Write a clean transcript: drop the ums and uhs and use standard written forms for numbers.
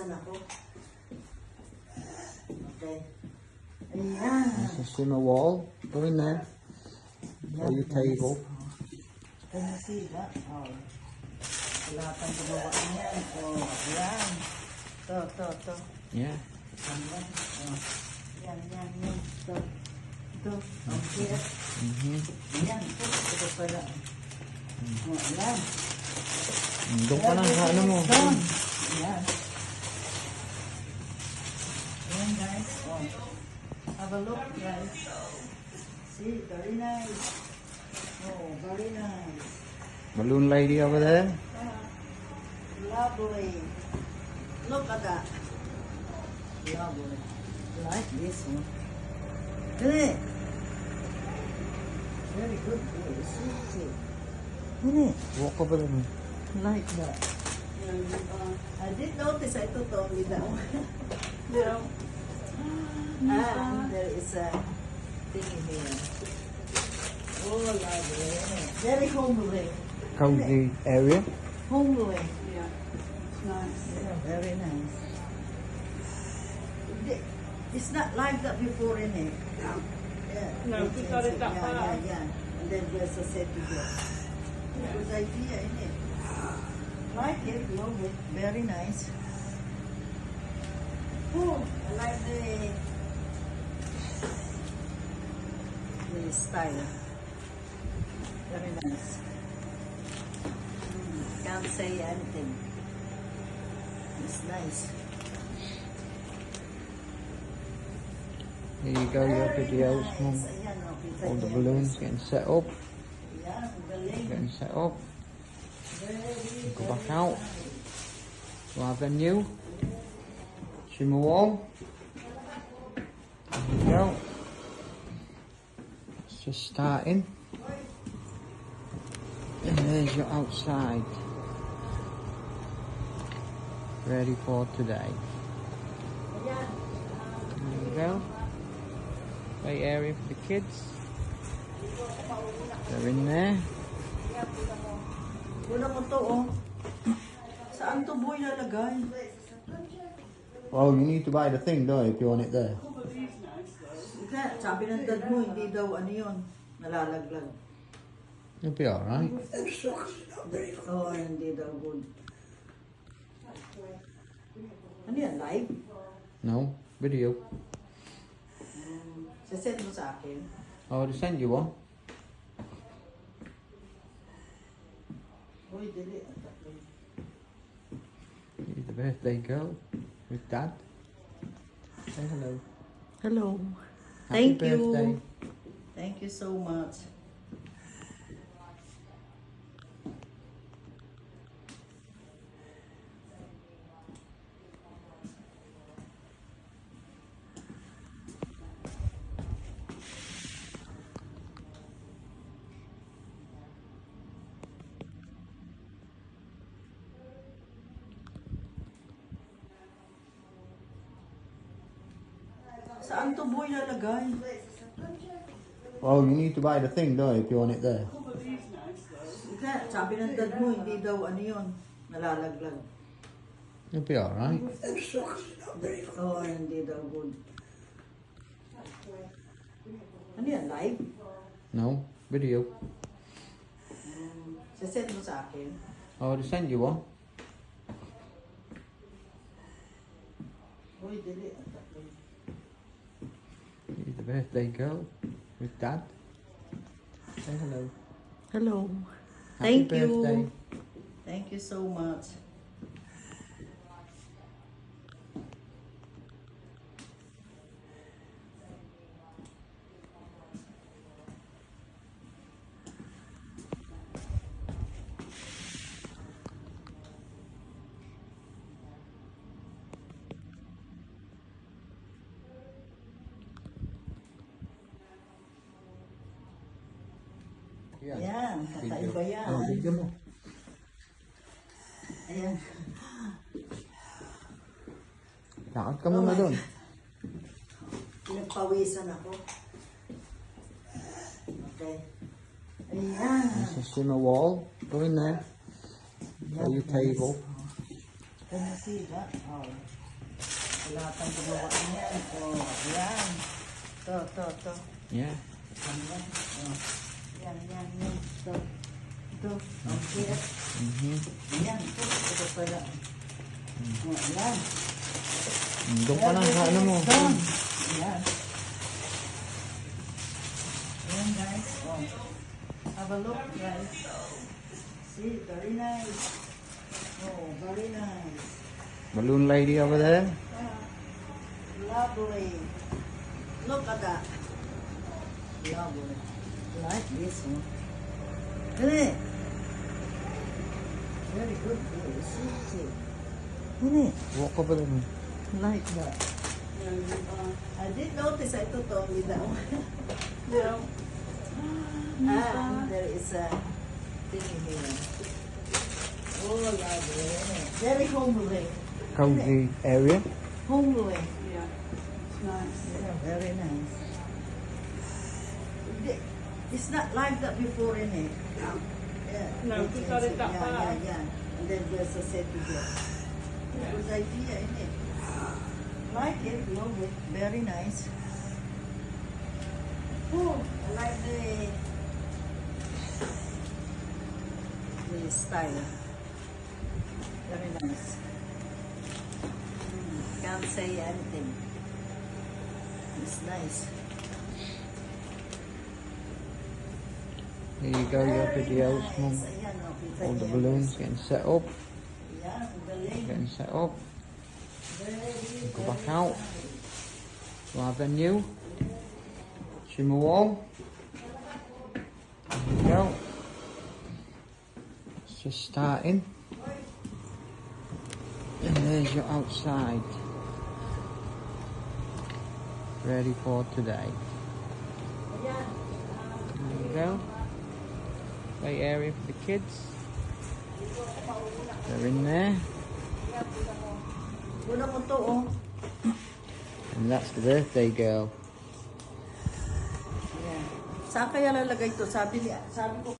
Nagpapawisan ako. Okay. Ayan. There's a shimmer wall. Go in there. Or your table. Can you see that? Oh. Wala pang gumawa niyan. Oh, ayan. To. Yeah. Ayan. Oh. Yan. To. Okay. Ayan. Ito pala. Oh, ayan. Doon ka na sa ano mo. Doon. Ayan. Ayan, guys. Oh. Have a look, guys. See, very nice. Oh, very nice. Balloon lady over there. Lovely. Look at that. Lovely. Like this one. Good. Very good. See. Isn't it? Walk over there. Like that. I did notice I took only that one. Yeah. And there is a thing in here. Oh, lovely. Very homely. Cozy area. Homely. Yeah. It's nice. Yeah, very nice. It's not like that before, in it? Yeah. No, They we got it changed that far. Yeah. And then there's a set to go. Good idea, isn't it? Like it, love it. Very nice. Oh, I like the style. Very nice. Can't say anything. It's nice. Here you go, your videos, Mum. Ayan, oh, All the balloons getting set up. Ayan, galing. Getting set up. Very Go back out to our venue. Shimmer wall. There you go. It's just starting. And there's your outside. Ready for today. There you go. Play area for the kids. They're in there. Wala mo to, oh. Saan to boy lalagay? Well, you need to buy the thing, though, if you want it there. Ika, sabi ng dad mo, hindi daw ano yun, nalalaglag. You'll be alright. Oo, hindi daw good. Ano yan, live? No, video. Sasend mo sa akin. I'll send you one. Uy, dili. Here's the birthday girl with Dad. Say hello. Hello. Happy Thank you. birthday. Thank you so much. Saan to boy lalagay? Well, you need to buy the thing, though, if you want it there. Ika, sabi ng dad mo, hindi daw ano yun, nalalaglag. You'll be alright. Oo, hindi daw good. Ano yan, live? No, video. Sasend mo sa akin. I'll send you one. Uy, dili. Here's the birthday girl with Dad. Say hello. Hello. Happy Thank you. birthday. Thank you so much. Ayan, kakaiba yan. Oh, video mo. Ayan. Lakad ka muna doon. Pinagpawisan ako. Okay. Ayan. There's a shimmer wall. Go in there. Or your table. Can you see that? Oh. Wala kang gumawa niyan. Oh, yan. To. Yeah. Yan. Oh. Yan. To. Okay. Mhm. Yan. Ito pala. Oh, yan. Doon ka na sa ano mo. Doon. Yan. Yan guys. Oh. Have a look guys. See, very nice. Oh, very nice. Balloon lady over there. Lovely. Look at that. Lovely. Like this one. Isn't it? Very good for you. See. Isn't it? Walk over there. Like that. I did notice I took only that one. No. There is a thing here. Oh, lovely. Isn't it? Very homely. Cozy area. Homely. Yeah. It's nice. Yeah, very nice. It's not like that before, in it? Yeah. No, it's not at that far. Yeah. And then there's a set together. Good idea, isn't it? Like it, love it. Very nice. Oh, I like the style. Very nice. Can't say anything. It's nice. There you go, your videos, Mum. Ayan, oh, kita All the niya. balloons getting set up. Ayan, galing. Getting set up. Very, Go back out to our venue. Shimmer wall. There you go. It's just starting. And there's your outside. Ready for today. Ayan. There you go. Play area for the kids. They're in there. Una mo to, oh. And that's the birthday girl. Ayan. Saan kaya lalagay to? Sabi ko,